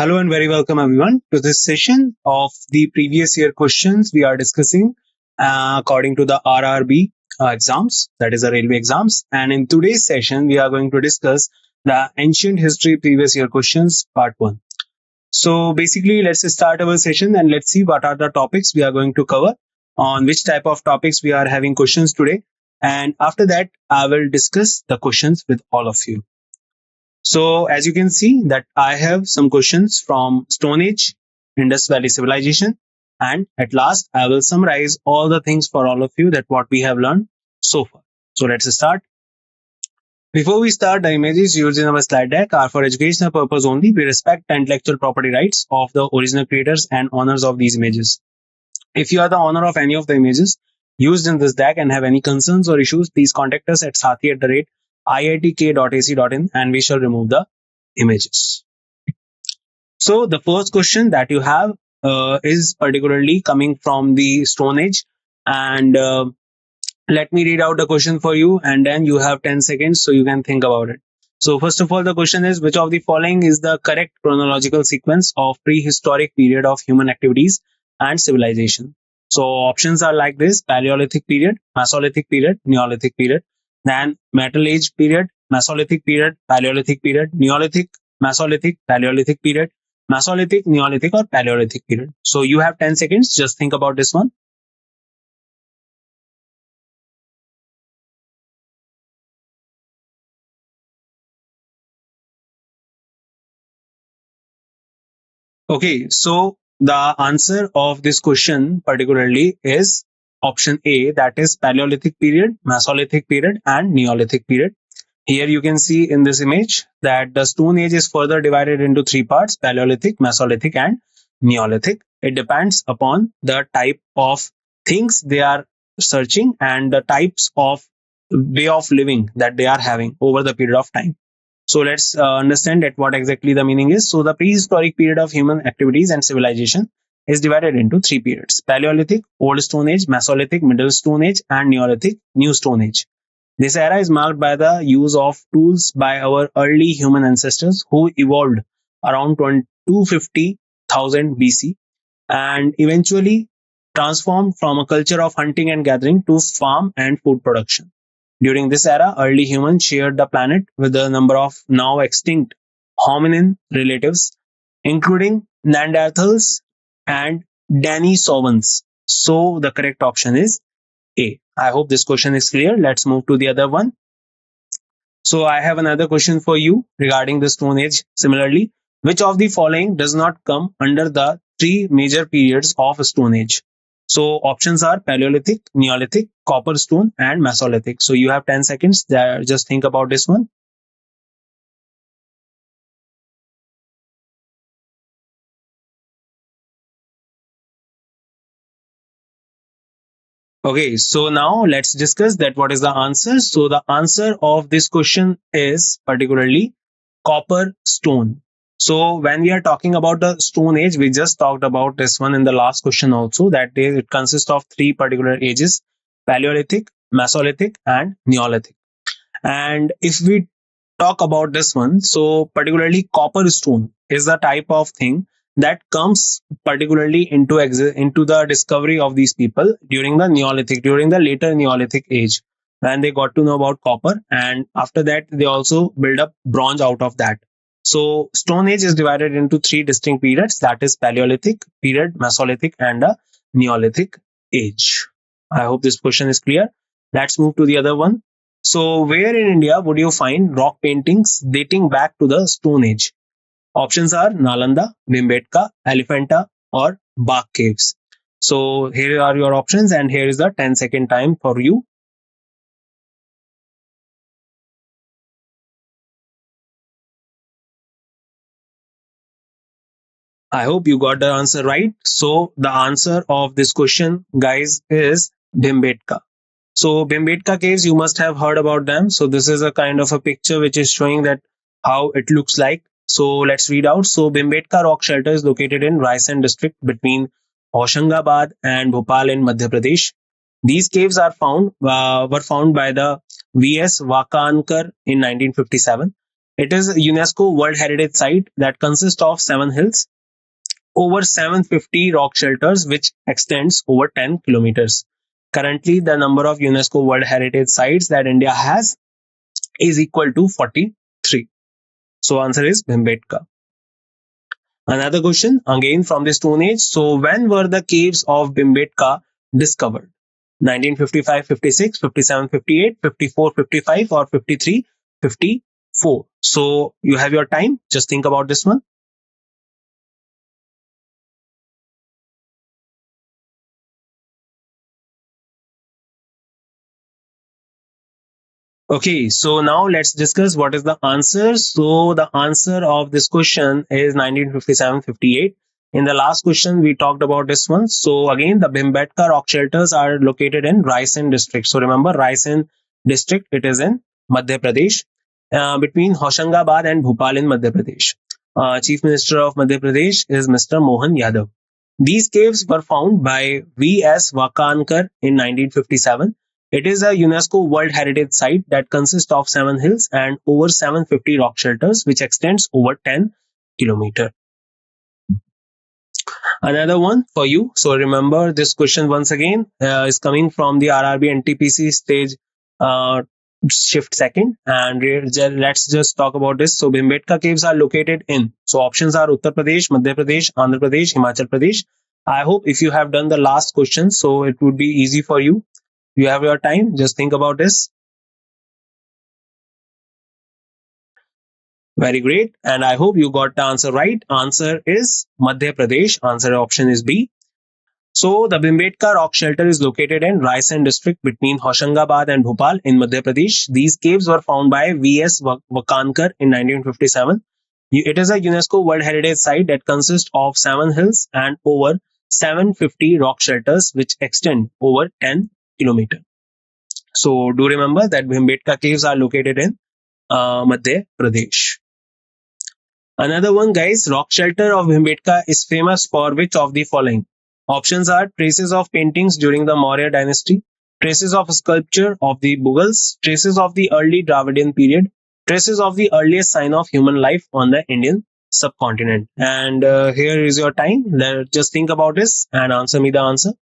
Hello and very welcome everyone to this session of the previous year questions we are discussing according to the RRB exams, that is the railway exams. And in today's session, we are going to discuss the ancient history previous year questions part 1. So basically, let's start our session and let's see what are the topics we are going to cover, on which type of topics we are having questions today. And after that, I will discuss the questions with all of you. So as you can see that I have some questions from Stone Age, Indus Valley Civilization, and at last I will summarize all the things for all of you that what we have learned so far. So let's start. Before we start, the images used in our slide deck are for educational purpose only. We respect the intellectual property rights of the original creators and owners of these images. If you are the owner of any of the images used in this deck and have any concerns or issues, please contact us at sathi@iitk.ac.in and we shall remove the images. So the first question that you have is particularly coming from the Stone Age, and let me read out the question for you, and then you have 10 seconds so you can think about it. So first of all, the question is, which of the following is the correct chronological sequence of prehistoric period of human activities and civilization? So options are like this: Paleolithic period, Mesolithic period, Neolithic period. Then Metal Age period, Mesolithic period, Paleolithic period, Neolithic, Mesolithic, Paleolithic period, Mesolithic, Neolithic, or Paleolithic period. So you have 10 seconds. Just think about this one. Okay, so the answer of this question particularly is option A, that is Paleolithic period, Mesolithic period, and Neolithic period. Here you can see in this image that the Stone Age is further divided into three parts: Paleolithic, Mesolithic, and Neolithic. It depends upon the type of things they are searching and the types of way of living that they are having over the period of time. So let's understand at what exactly the meaning is. So the prehistoric period of human activities and civilization is divided into three periods: Paleolithic, Old Stone Age; Mesolithic, Middle Stone Age; and Neolithic, New Stone Age. This era is marked by the use of tools by our early human ancestors who evolved around 250,000 BC and eventually transformed from a culture of hunting and gathering to farm and food production. During this era, early humans shared the planet with a number of now extinct hominin relatives, including Neanderthals and Denisovans. So the correct option is A. I hope this question is clear. Let's move to the other one. So I have another question for you regarding the Stone Age. Similarly, which of the following does not come under the three major periods of Stone Age? So options are Paleolithic, Neolithic, Copper Stone, and Mesolithic. So you have 10 seconds. Just think about this one. Okay, so now let's discuss that what is the answer. So the answer of this question is particularly Copper Stone. So when we are talking about the Stone Age, we just talked about this one in the last question also, that it consists of three particular ages: Paleolithic, Mesolithic, and Neolithic. And if we talk about this one, so particularly copper stone is the type of thing that comes particularly into the discovery of these people during the Neolithic, during the later Neolithic age, when they got to know about copper, and after that they also build up bronze out of that. So Stone Age is divided into three distinct periods, that is Paleolithic period, Mesolithic, and the Neolithic age. I hope this question is clear. Let's move to the other one. So where in India would you find rock paintings dating back to the Stone Age? Options are Nalanda, Bhimbetka, Elephanta, or Bak Caves. So here are your options, and here is the 10-second time for you. I hope you got the answer right. So the answer of this question, guys, is Bhimbetka. So Bhimbetka caves, you must have heard about them. So this is a kind of a picture which is showing that how it looks like. So let's read out. So Bhimbetka rock shelter is located in Raisen district between Hoshangabad and Bhopal in Madhya Pradesh. These caves are were found by the V.S. Vakankar in 1957. It is a UNESCO World Heritage Site that consists of 7 hills, over 750 rock shelters, which extends over 10 kilometers. Currently, the number of UNESCO World Heritage Sites that India has is equal to 43. So answer is Bhimbetka. Another question again from the Stone Age. So when were the caves of Bhimbetka discovered? 1955, 56, 57, 58, 54, 55 or 53, 54. So you have your time. Just think about this one. Okay, so now let's discuss what is the answer. So the answer of this question is 1957-58. In the last question, we talked about this one. So again, the Bhimbetka rock shelters are located in Raisen district. So remember, Raisen district, it is in Madhya Pradesh, between Hoshangabad and Bhopal in Madhya Pradesh. Chief Minister of Madhya Pradesh is Mr. Mohan Yadav. These caves were found by V.S. Wakankar in 1957. It is a UNESCO World Heritage Site that consists of 7 hills and over 750 rock shelters, which extends over 10 kilometers. Another one for you. So remember this question once again is coming from the RRB NTPC stage shift second, and let's just talk about this. So Bhimbetka caves are located in, so options are Uttar Pradesh, Madhya Pradesh, Andhra Pradesh, Himachal Pradesh. I hope if you have done the last question, so it would be easy for you. You have your time, just think about this. Very great, and I hope you got the answer right. Answer is Madhya Pradesh. Answer option is B. So the Bhimbetka rock shelter is located in Raisen district between Hoshangabad and Bhopal in Madhya Pradesh. These caves were found by V.S. Wakankar in 1957. It is a UNESCO World Heritage Site that consists of 7 hills and over 750 rock shelters, which extend over 10 kilometers. So do remember that Bhimbetka caves are located in Madhya Pradesh. Another one, guys, rock shelter of Bhimbetka is famous for which of the following? Options are traces of paintings during the Maurya dynasty, traces of sculpture of the Mughals, traces of the early Dravidian period, traces of the earliest sign of human life on the Indian subcontinent. And here is your time. Just think about this and answer me the answer.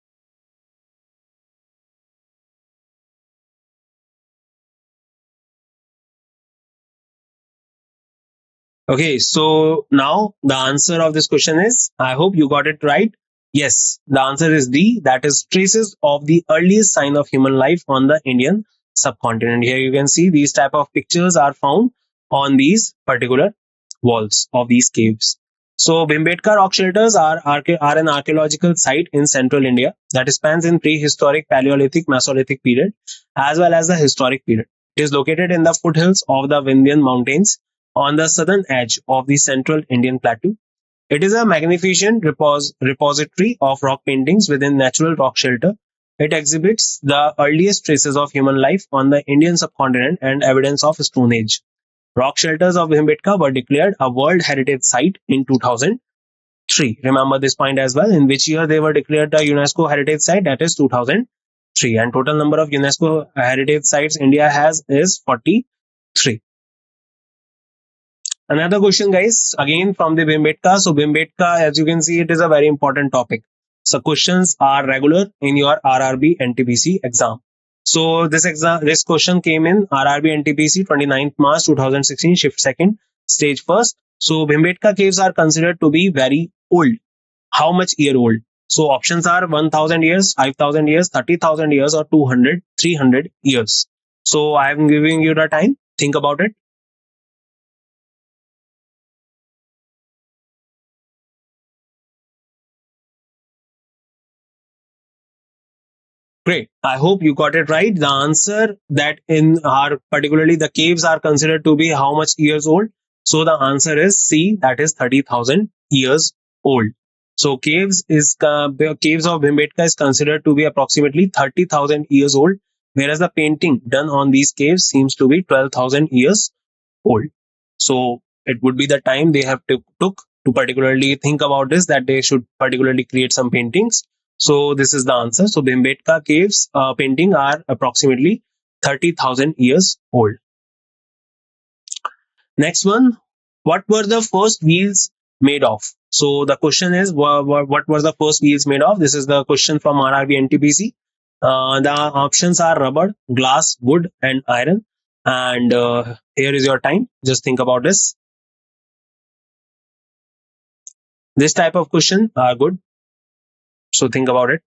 Okay, so now the answer of this question is, I hope you got it right. Yes, the answer is D, that is traces of the earliest sign of human life on the Indian subcontinent. Here you can see these type of pictures are found on these particular walls of these caves. So Bhimbetka rock shelters are an archaeological site in central India that spans in prehistoric, Paleolithic, Mesolithic period as well as the historic period. It is located in the foothills of the Vindhyan Mountains on the southern edge of the central Indian plateau. It is a magnificent repository of rock paintings within natural rock shelter. It exhibits the earliest traces of human life on the Indian subcontinent and evidence of Stone Age. Rock shelters of Bhimbetka were declared a World Heritage Site in 2003. Remember this point as well. In which year they were declared a UNESCO Heritage Site? That is 2003. And total number of UNESCO Heritage Sites India has is 43. Another question, guys, again from the Bhimbetka. So Bhimbetka, as you can see, it is a very important topic. So questions are regular in your RRB NTPC exam. So this question came in RRB NTPC 29th March 2016, shift second, stage first. So Bhimbetka caves are considered to be very old. How much year old? So options are 1000 years, 5000 years, 30,000 years or 200, 300 years. So I am giving you the time. Think about it. Great. I hope you got it right. The answer that in our particularly the caves are considered to be how much years old? So the answer is C, that is 30,000 years old. So caves of Bhimbetka is considered to be approximately 30,000 years old, whereas the painting done on these caves seems to be 12,000 years old. So it would be the time they have took to particularly think about this, that they should particularly create some paintings. So this is the answer. So Bhimbetka caves painting are approximately 30,000 years old. Next one, what were the first wheels made of? So the question is, what were the first wheels made of? This is the question from RRB NTPC. The options are rubber, glass, wood, and iron. And here is your time. Just think about this. This type of question are good. So think about it.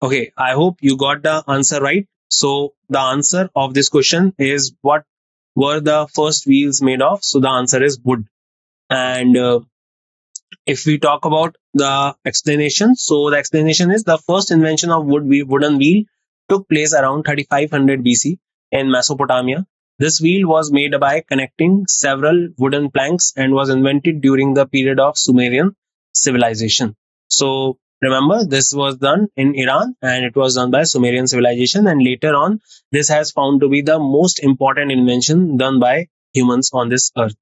Okay, I hope you got the answer right. So the answer of this question is, what were the first wheels made of? So the answer is wood. And if we talk about the explanation, so the explanation is the first invention of wooden wheel took place around 3500 BC in Mesopotamia. This wheel was made by connecting several wooden planks and was invented during the period of Sumerian civilization. So remember, this was done in Iran and it was done by Sumerian civilization, and later on this has found to be the most important invention done by humans on this earth.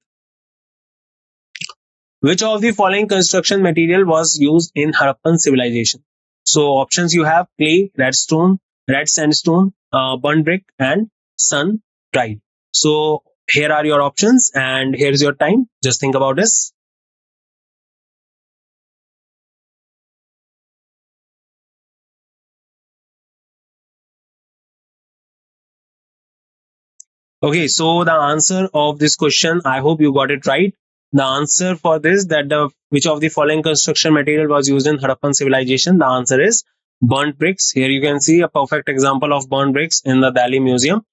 Which of the following construction material was used in Harappan civilization? So options you have: clay, red sandstone, burnt brick, and sun dried. So here are your options, and here's your time. Just think about this. Okay, so the answer of this question, I hope you got it right. The answer for this, that the which of the following construction material was used in Harappan civilization, the answer is burnt bricks. Here you can see a perfect example of burnt bricks in the Delhi Museum.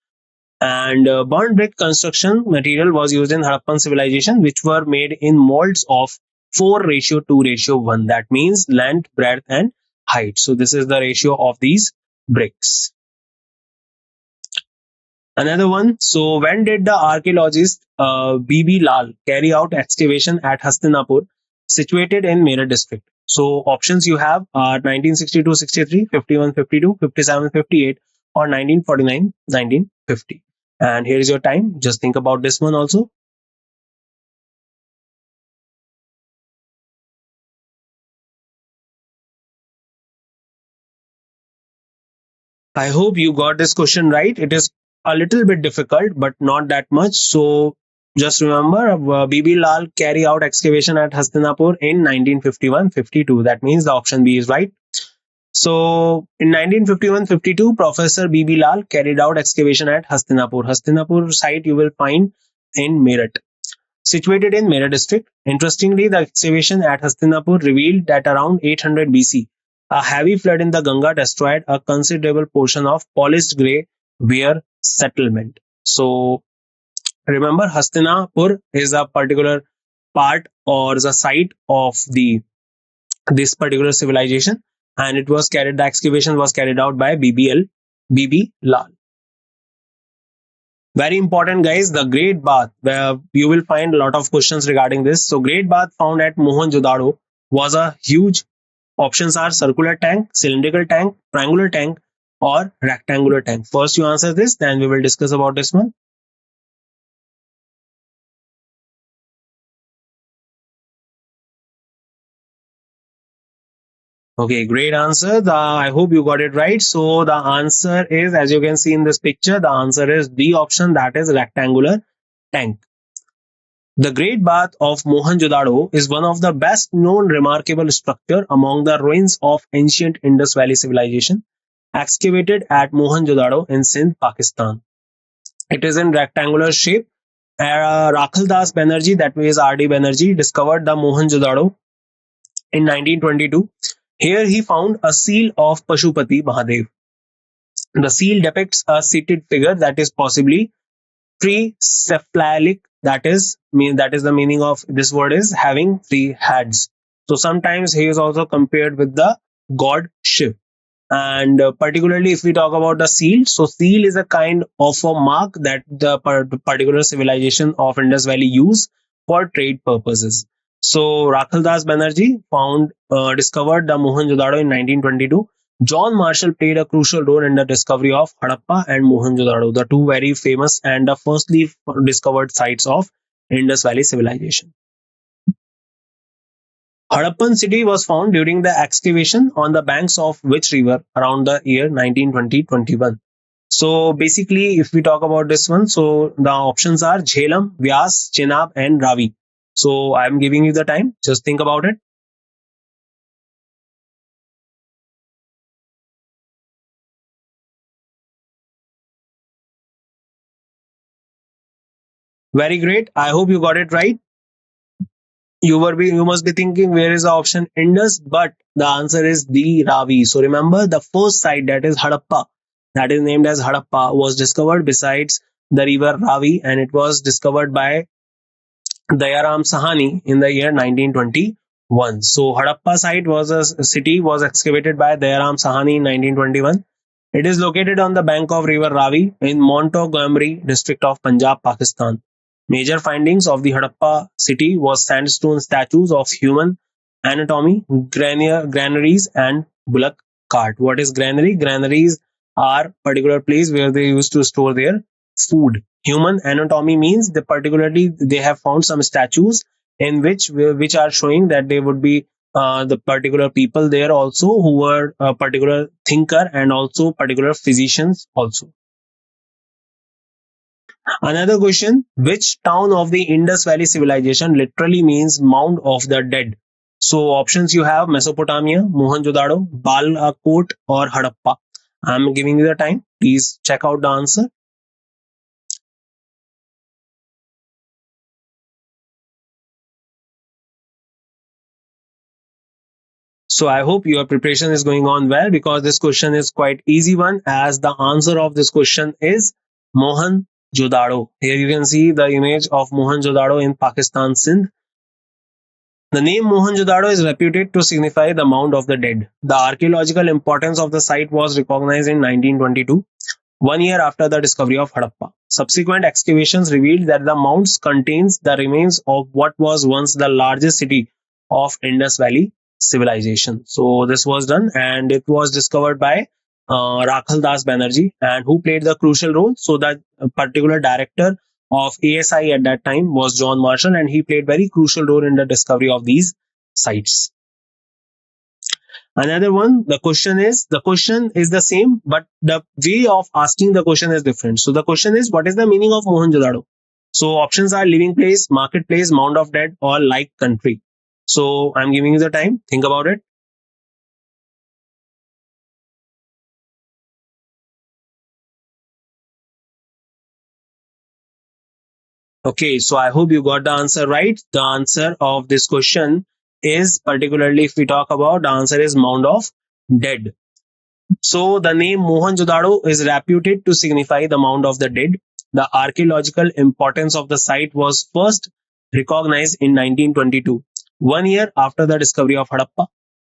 And burnt brick construction material was used in Harappan civilization, which were made in molds of 4:2:1. That means length, breadth, and height. So this is the ratio of these bricks. Another one. So when did the archaeologist B.B. Lal carry out excavation at Hastinapur, situated in Meerut district? So options you have are 1962-63, 51-52, 57-58, or 1949-1950. And here is your time. Just think about this one also. I hope you got this question right. It is a little bit difficult, but not that much. So just remember, B.B. Lal carry out excavation at Hastinapur in 1951-52. That means the option B is right. So in 1951-52, Professor B.B. Lal carried out excavation at Hastinapur. Hastinapur site you will find in Meerut, situated in Meerut district. Interestingly, the excavation at Hastinapur revealed that around 800 BC, a heavy flood in the Ganga destroyed a considerable portion of polished grey ware settlement. So remember, Hastinapur is a particular part or the site of the this particular civilization, and the excavation was carried out by BB Lal. Very important, guys. The Great Bath, where you will find a lot of questions regarding this. So Great Bath found at Mohenjo-daro was a huge. Options are circular tank, cylindrical tank, triangular tank, or rectangular tank. First you answer this, then we will discuss about this one. Okay, great answer. I hope you got it right. So the answer is, as you can see in this picture, the answer is D option, that is rectangular tank. The Great Bath of Mohenjo-daro is one of the best known remarkable structure among the ruins of ancient Indus Valley civilization, excavated at Mohenjo-daro in Sindh, Pakistan. It is in rectangular shape. Rakhaldas Banerjee, that means R.D. Banerjee, discovered the Mohenjo-daro in 1922. Here he found a seal of Pashupati Mahadev. The seal depicts a seated figure that is possibly tricephalic. That is the meaning of this word, is having three heads. So sometimes he is also compared with the god Shiv. And particularly if we talk about the seal, so seal is a kind of a mark that the particular civilization of Indus Valley use for trade purposes. So Rakhaldas Banerjee discovered the Mohenjo-daro in 1922. John Marshall played a crucial role in the discovery of Harappa and Mohenjo-daro, the two very famous and the firstly discovered sites of Indus Valley civilization. Harappan city was found during the excavation on the banks of which river around the year 1920-21? So basically, if we talk about this one, so the options are Jhelum, Vyas, Chenab, and Ravi. So I'm giving you the time. Just think about it. Very great. I hope you got it right. You must be thinking where is the option Indus, but the answer is the Ravi. So remember the first site, that is Harappa, that is named as Harappa, was discovered besides the river Ravi, and it was discovered by Dayaram Sahani in the year 1921. So Harappa site was a city was excavated by Dayaram Sahani in 1921. It is located on the bank of river Ravi in Montgomery district of Punjab, Pakistan. Major findings of the Harappa city was sandstone statues of human anatomy, granaries, and bullock cart. What is granary? Granaries are particular place where they used to store their food. Human anatomy means they particularly they have found some statues in which are showing that they would be the particular people there also who were a particular thinker and also particular physicians also. Another question: which town of the Indus Valley civilization literally means mound of the dead? So options you have: Mesopotamia, Mohenjo-daro, Balakot, or Harappa. I'm giving you the time. Please check out the answer. So I hope your preparation is going on well, because this question is quite easy one, as the answer of this question is Mohenjo-daro. Here you can see the image of Mohenjo-daro in Pakistan, Sindh. The name Mohenjo-daro is reputed to signify the mound of the dead. The archaeological importance of the site was recognized in 1922, 1 year after the discovery of Harappa. Subsequent excavations revealed that the mounds contains the remains of what was once the largest city of Indus Valley civilization. So this was done, and it was discovered by Rakhal Das Banerjee, and who played the crucial role. So that particular director of ASI at that time was John Marshall, and he played very crucial role in the discovery of these sites. Another one, the question is the same, but the way of asking the question is different. So the question is, what is the meaning of Mohenjo-daro? So options are living place, marketplace, mound of dead, or like country. So I'm giving you the time. Think about it. Okay, so I hope you got the answer right. The answer of this question is, particularly if we talk about, the answer is mound of dead. So the name Mohenjo-daro is reputed to signify the mound of the dead. The archaeological importance of the site was first recognized in 1922, 1 year after the discovery of Harappa.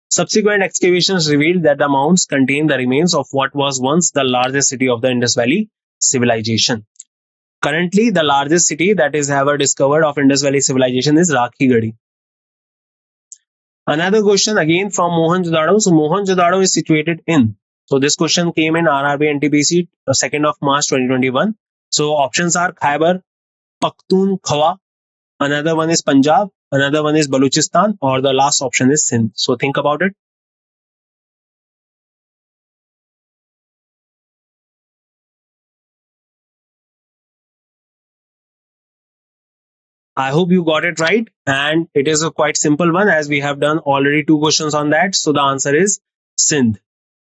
Subsequent excavations revealed that the mounds contain the remains of what was once the largest city of the Indus Valley civilization. Currently, the largest city that is ever discovered of Indus Valley civilization is Rakhigadi. Another question again from Mohenjo-daro. So Mohenjo-daro is situated in. So this question came in RRB NTPC 2nd of March 2021. So options are Khyber Pakhtunkhwa, another one is Punjab, another one is Baluchistan, or the last option is Sindh. So think about it. I hope you got it right, and it is a quite simple one, as we have done already two questions on that. So the answer is Sindh,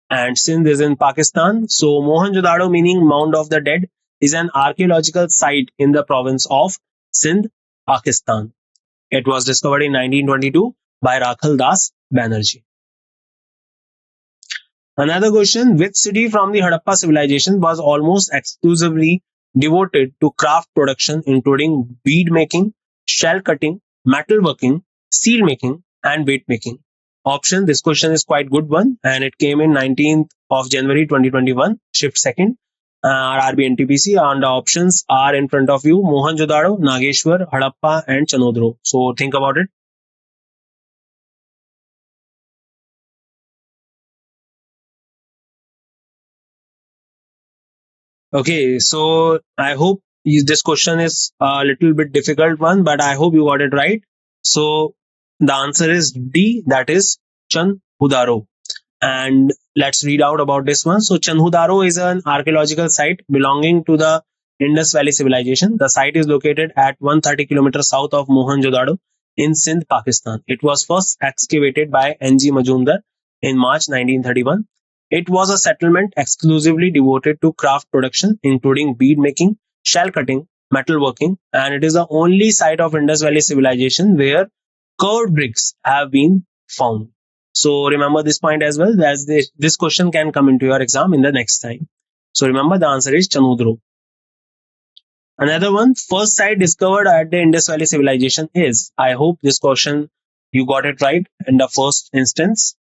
and Sindh is in Pakistan. So Mohenjo-daro, meaning Mound of the Dead, is an archaeological site in the province of Sindh, Pakistan. It was discovered in 1922 by Rakhal Das Banerjee. Another question: which city from the Harappa civilization was almost exclusively devoted to craft production, including bead making, shell cutting, metal working, seal making, and weight making? Option: this question is quite good one, and it came in 19th of January 2021, shift second, RRB NTPC, and the options are in front of you: Mohenjo-daro, Nageshwar, Harappa, and Chanodro. So think about it. Okay, so I hope this question is a little bit difficult one, but I hope you got it right. So the answer is D, that is Chan Udaro. And let's read out about this one. So Chandhudaro is an archaeological site belonging to the Indus Valley civilization. The site is located at 130 kilometers south of Mohenjo-daro in Sindh, Pakistan. It was first excavated by N.G. Majumdar in March 1931. It was a settlement exclusively devoted to craft production, including bead making, shell cutting, metalworking, and it is the only site of Indus Valley civilization where curved bricks have been found. So remember this point as well, as this question can come into your exam in the next time. So remember the answer is Chanudro. Another one, first site discovered at the Indus Valley civilization is. I hope this question you got it right in the first instance.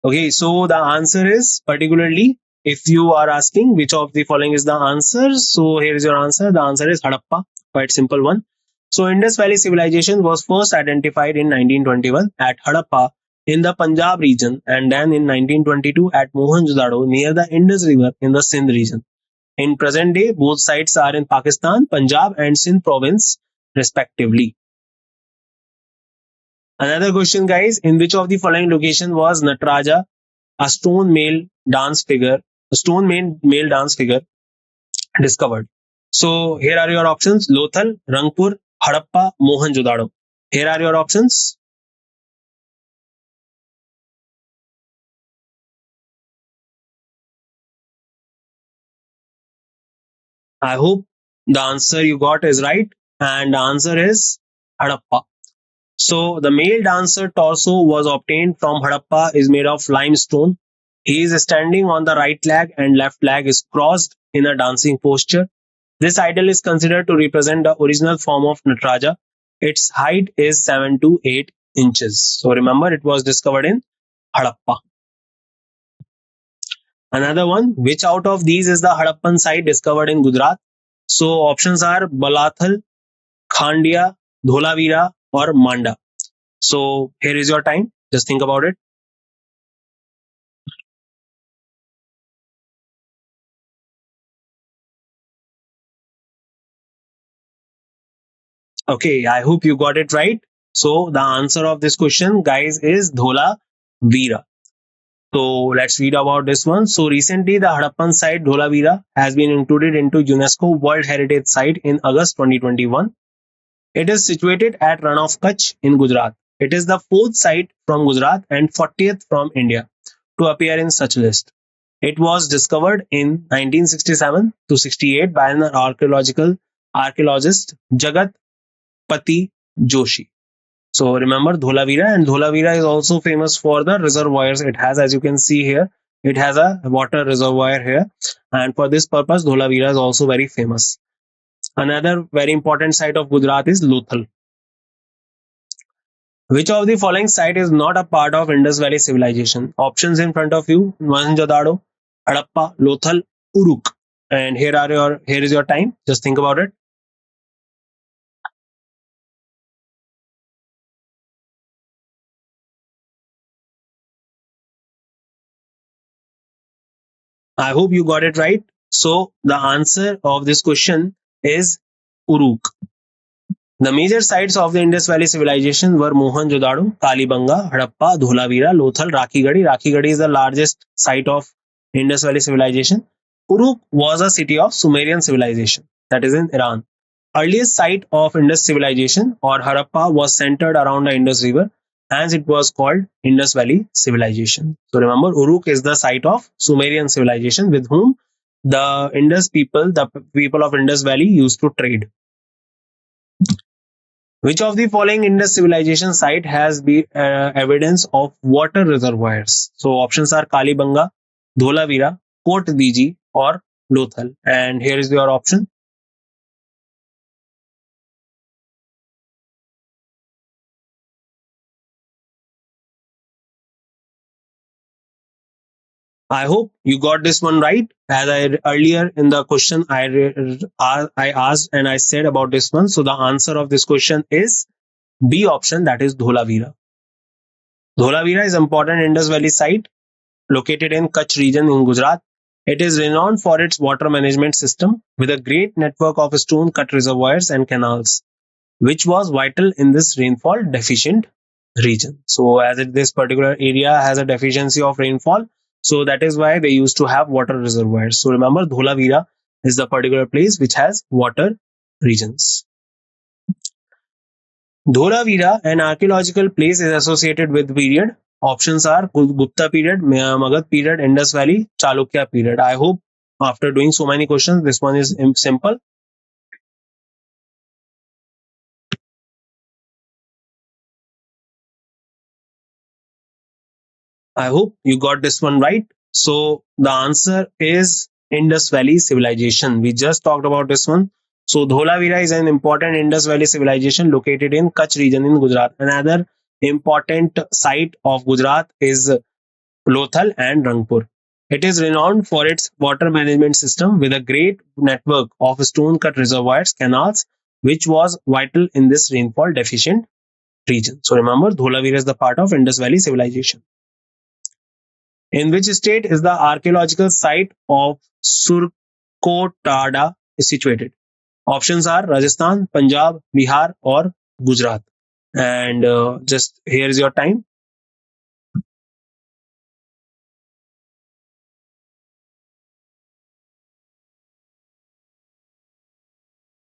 Okay, so the answer is, particularly if you are asking which of the following is the answer, so here is your answer. The answer is Harappa, quite simple one. So Indus Valley civilization was first identified in 1921 at Harappa in the Punjab region, and then in 1922 at Mohenjo-daro near the Indus River in the Sindh region. In present day, both sites are in Pakistan, Punjab and Sindh province respectively. Another question, guys, in which of the following location was Nataraja, a stone male dance figure, discovered? So here are your options: Lothal, Rangpur, Harappa, Mohenjo-daro. Here are your options. I hope the answer you got is right, and the answer is Harappa. So the male dancer torso was obtained from Harappa is made of limestone. He is standing on the right leg and left leg is crossed in a dancing posture. This idol is considered to represent the original form of Nataraja. Its height is 7 to 8 inches. So remember, it was discovered in Harappa. Another one, which out of these is the Harappan site discovered in Gujarat? So options are Balathal, Khandia, Dholavira, or Manda. So here is your time. Just think about it. Okay, I hope you got it right. So the answer of this question, guys, is Dholavira. So let's read about this one. So recently, the Harappan site Dholavira has been included into UNESCO World Heritage Site in August 2021. It is situated at Rann of Kutch in Gujarat. It is the fourth site from Gujarat and 40th from India to appear in such list. It was discovered in 1967 to 68 by an archaeologist Jagat Pati Joshi. So remember Dholavira, and Dholavira is also famous for the reservoirs it has. As you can see here, it has a water reservoir here, and for this purpose, Dholavira is also very famous. Another very important site of Gujarat is Lothal. Which of the following site is not a part of Indus Valley civilization? Options in front of you: Mohenjo-daro, Harappa, Lothal, Uruk. And here is your time. Just think about it. I hope you got it right. So the answer of this question is Uruk. The major sites of the Indus Valley civilization were Mohenjo-daro, Kalibanga, Harappa, Dholavira, Lothal, Rakhigadi. Rakhigadi is the largest site of Indus Valley civilization. Uruk was a city of Sumerian civilization, that is in Iran. Earliest site of Indus civilization or Harappa was centered around the Indus River, hence it was called Indus Valley civilization. So remember, Uruk is the site of Sumerian civilization with whom the people of Indus Valley used to trade. Which of the following Indus civilization site has evidence of water reservoirs? So options are Kalibanga, Dholavira, Kot Diji, or Lothal. And here is your option. I hope you got this one right. As I earlier in the question I asked and I said about this one. So the answer of this question is B option, that is Dholavira. Dholavira is important Indus Valley site located in Kutch region in Gujarat. It is renowned for its water management system with a great network of stone cut reservoirs and canals. which was vital in this rainfall deficient region. So, as this particular area has a deficiency of rainfall, so that is why they used to have water reservoirs. So, remember, Dholavira is the particular place which has water regions. Dholavira, an archaeological place, is associated with period. Options are Gupta period, Magad period, Indus Valley, Chalukya period. I hope after doing so many questions, this one is simple. I hope you got this one right. So the answer is Indus Valley civilization. We just talked about this one. So Dholavira is an important Indus Valley civilization located in Kutch region in Gujarat. Another important site of Gujarat is Lothal and Rangpur. It is renowned for its water management system with a great network of stone cut reservoirs, canals, which was vital in this rainfall deficient region. So remember, Dholavira is the part of Indus Valley civilization. In which state is the archaeological site of Surkotada situated? Options are Rajasthan, Punjab, Bihar, or Gujarat. And just here is your time.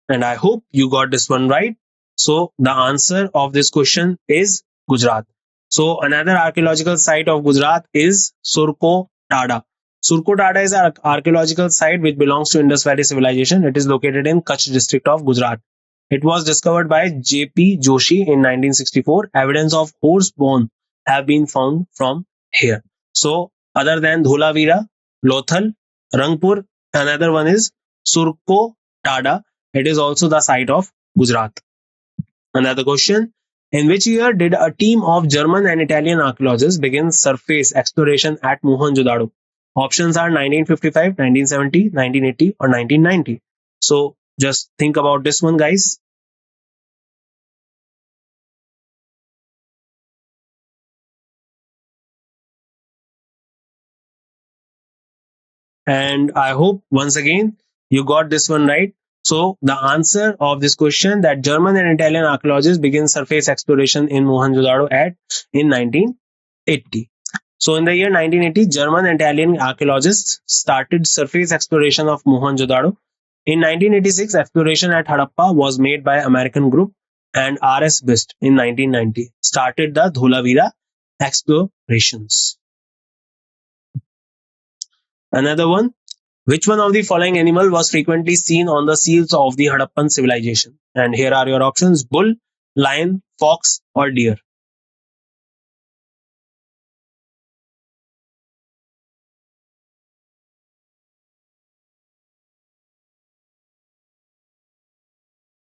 And I hope you got this one right. So the answer of this question is Gujarat. So another archaeological site of Gujarat is Surko Tada. Surko Tada is an archaeological site which belongs to Indus Valley civilization. It is located in Kutch district of Gujarat. It was discovered by J.P. Joshi in 1964. Evidence of horse bone have been found from here. So other than Dholavira, Lothal, Rangpur, another one is Surko Tada. It is also the site of Gujarat. Another question. In which year did a team of German and Italian archaeologists begin surface exploration at Mohenjo-daro? Options are 1955, 1970, 1980, or 1990. So just think about this one, guys. And I hope once again you got this one right. So the answer of this question, that German and Italian archaeologists began surface exploration in Mohenjo-daro in 1980. So in the year 1980, German and Italian archaeologists started surface exploration of Mohenjo-daro. In 1986, exploration at Harappa was made by American group, and R.S. Bist in 1990 started the Dholavira explorations. Another one. Which one of the following animal was frequently seen on the seals of the Harappan civilization? And here are your options: bull, lion, fox, or deer.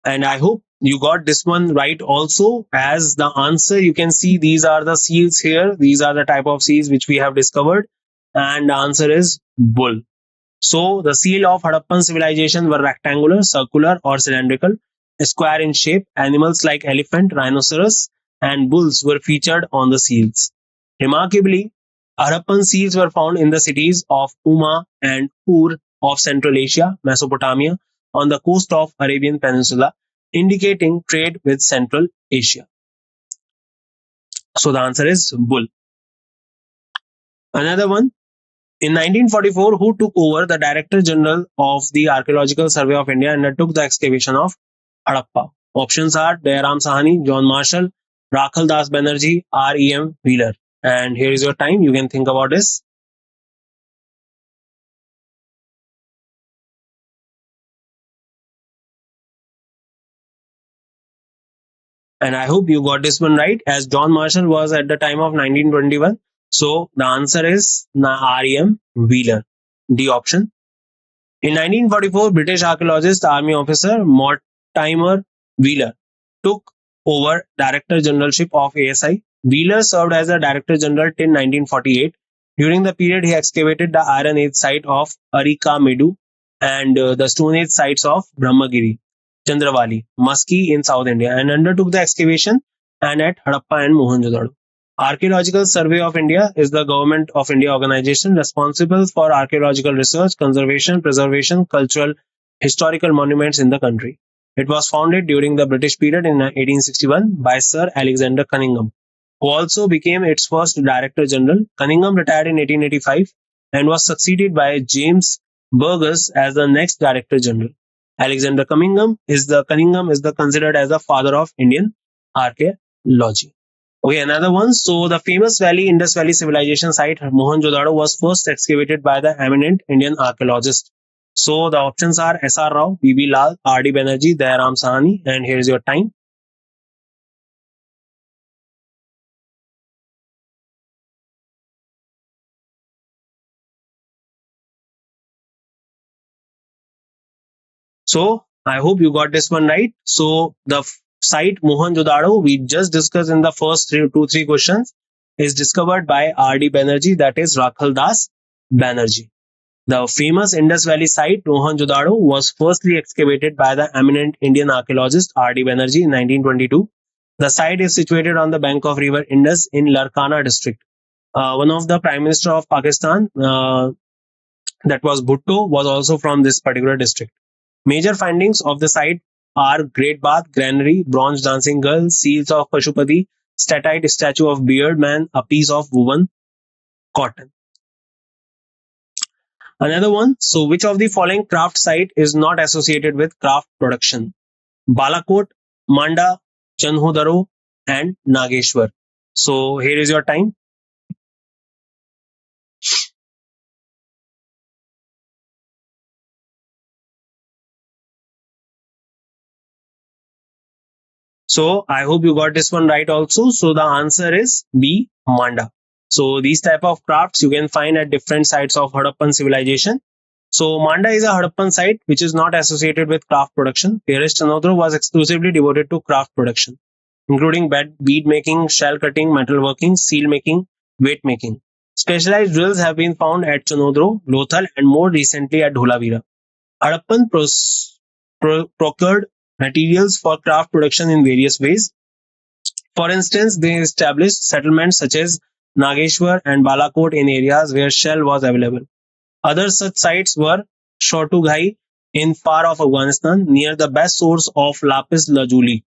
And I hope you got this one right also. As the answer, you can see these are the seals here. These are the type of seals which we have discovered. And the answer is bull. So the seal of Harappan civilization were rectangular, circular, or cylindrical, square in shape. Animals like elephant, rhinoceros, and bulls were featured on the seals. Remarkably, Harappan seals were found in the cities of Umma and Ur of Central Asia, Mesopotamia, on the coast of Arabian Peninsula, indicating trade with Central Asia. So the answer is bull. Another one. In 1944, who took over the Director General of the Archaeological Survey of India and undertook the excavation of Harappa? Options are Dayaram Sahani, John Marshall, Rakhal Das Banerjee, R.E.M. Wheeler. And here is your time. You can think about this. And I hope you got this one right, as John Marshall was at the time of 1921. So the answer is R.E.M. Wheeler, D option. In 1944, British archaeologist, army officer Mortimer Wheeler took over Director Generalship of ASI. Wheeler served as the Director General till 1948. During the period, he excavated the Iron Age site of Arika Medu and the Stone Age sites of Brahmagiri, Chandravali, Musky in South India, and undertook the excavation and at Harappa and Mohenjo-daro. Archaeological Survey of India is the Government of India organization responsible for archaeological research, conservation, preservation, cultural, historical monuments in the country. It was founded during the British period in 1861 by Sir Alexander Cunningham, who also became its first Director General. Cunningham retired in 1885 and was succeeded by James Burgess as the next Director General. Alexander Cunningham is the considered as the father of Indian archaeology. Okay, another one. So the famous Indus Valley civilization site Mohenjo-daro was first excavated by the eminent Indian archaeologist. So the options are S.R. Rao, B.B. Lal, R.D. Banerjee, Dayaram Sahani, and here's your time. So I hope you got this one right. So the site Mohenjo-daro we just discussed in the first three questions is discovered by R.D. Banerjee, that is Rakhal Das Banerjee. The famous Indus Valley site Mohenjo-daro was firstly excavated by the eminent Indian archaeologist R.D. Banerjee in 1922. The site is situated on the bank of river Indus in Larkana district. One of the Prime Minister of Pakistan, that was Bhutto, was also from this particular district. Major findings of the site are Great Bath, Granary, Bronze Dancing Girl, Seals of Pashupati, Statite statue of Beard Man, a piece of woven cotton. Another one. So, which of the following craft site is not associated with craft production? Balakot, Manda, Chanhodaro, and Nageshwar. So, here is your time. So I hope you got this one right also. So the answer is B, Manda. So these type of crafts you can find at different sites of Harappan civilization. So Manda is a Harappan site which is not associated with craft production, whereas Chanodro was exclusively devoted to craft production, including bead making, shell cutting, metalworking, seal making, weight making. Specialized drills have been found at Chanodro, Lothal, and more recently at Dholavira. Harappan procured materials for craft production in various ways. For instance, they established settlements such as Nageshwar and Balakot in areas where shell was available. Other such sites were Shotughai in far off Afghanistan near the best source of lapis lazuli,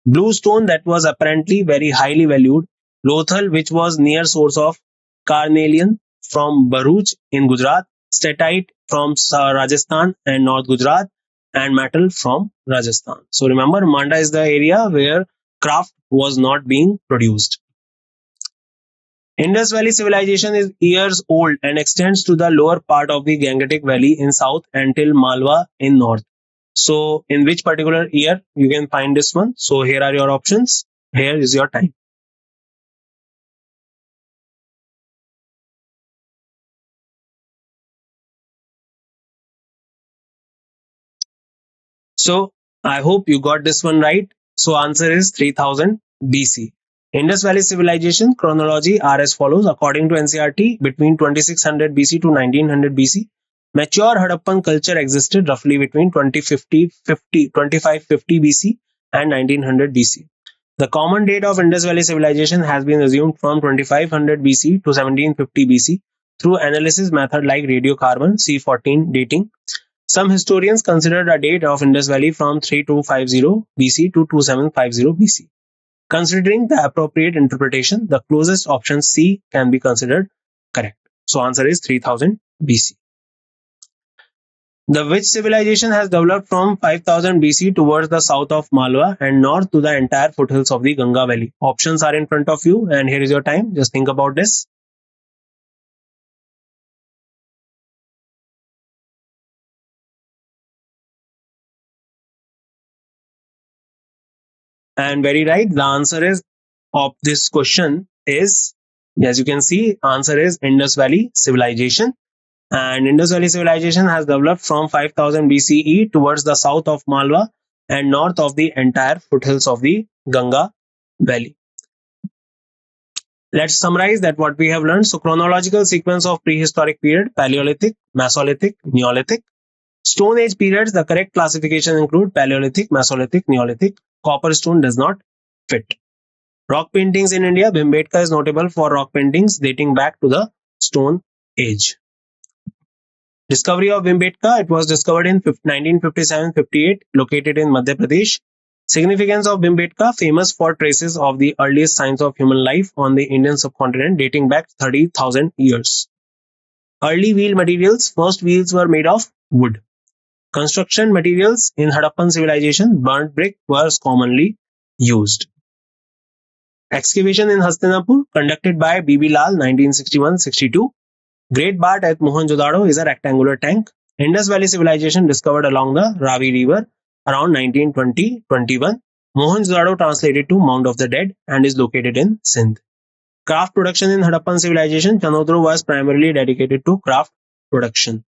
bluestone that was apparently very highly valued, Lothal which was near source of carnelian from Bharuch in Gujarat, statite from Rajasthan and North Gujarat, and metal from Rajasthan. So remember, Manda is the area where craft was not being produced. Indus Valley civilization is years old and extends to the lower part of the Gangetic Valley in south until Malwa in north. So in which particular year you can find this one? So here are your options. Here is your time. So I hope you got this one right. So answer is 3000 BC. Indus Valley civilization chronology are as follows according to NCERT. Between 2600 BC to 1900 BC, mature Harappan culture existed roughly between 2550 BC and 1900 BC. The common date of Indus Valley civilization has been assumed from 2500 BC to 1750 BC through analysis method like radiocarbon C14 dating. Some historians consider the date of Indus Valley from 3250 BC to 2750 BC. Considering the appropriate interpretation, the closest option C can be considered correct. So answer is 3000 BC. The which civilization has developed from 5000 BC towards the south of Malwa and north to the entire foothills of the Ganga Valley? Options are in front of you and here is your time. Just think about this. And very right, the answer is of this question is, as you can see, answer is Indus Valley civilization. And Indus Valley civilization has developed from 5000 BCE towards the south of Malwa and north of the entire foothills of the Ganga Valley. Let's summarize that what we have learned. So chronological sequence of prehistoric period: Paleolithic, Mesolithic, Neolithic. Stone Age periods, the correct classification include Paleolithic, Mesolithic, Neolithic. Copper stone does not fit. Rock paintings in India. Bhimbetka is notable for rock paintings dating back to the Stone Age. Discovery of Bhimbetka, it was discovered in 1957-58, located in Madhya Pradesh. Significance of Bhimbetka, famous for traces of the earliest signs of human life on the Indian subcontinent dating back 30,000 years. Early wheel materials, first wheels were made of wood. Construction materials in Harappan civilization, burnt brick was commonly used. Excavation in Hastinapur, conducted by B.B. Lal, 1961-62. Great Bat at Mohenjo-daro is a rectangular tank. Indus Valley civilization discovered along the Ravi River around 1920-21. Mohenjo-daro translated to Mound of the Dead and is located in Sindh. Craft production in Harappan civilization, Chanodro was primarily dedicated to craft production.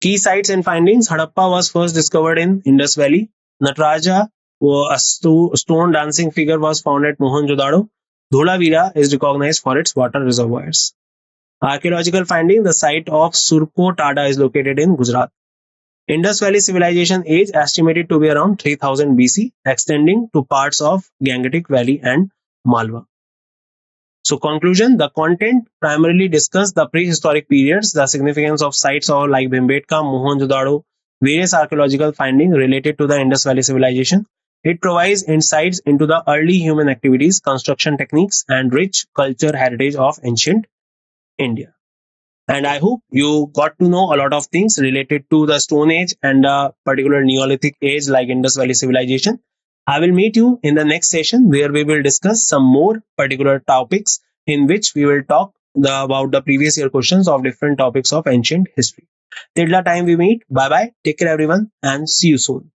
Key sites and findings, Harappa was first discovered in Indus Valley. Nataraja, a stone dancing figure, was found at Mohenjo-daro. Dholavira is recognized for its water reservoirs. Archaeological finding, the site of Surko Tada is located in Gujarat. Indus Valley civilization age estimated to be around 3000 BC, extending to parts of Gangetic Valley and Malwa. So conclusion, the content primarily discuss the prehistoric periods, the significance of sites like Bhimbetka, Mohenjo-daro, various archaeological findings related to the Indus Valley civilization. It provides insights into the early human activities, construction techniques, and rich culture heritage of ancient India. And I hope you got to know a lot of things related to the Stone Age and a particular Neolithic age like Indus Valley civilization. I will meet you in the next session where we will discuss some more particular topics in which we will talk about the previous year questions of different topics of ancient history. Till the time we meet, bye bye, take care everyone, and see you soon.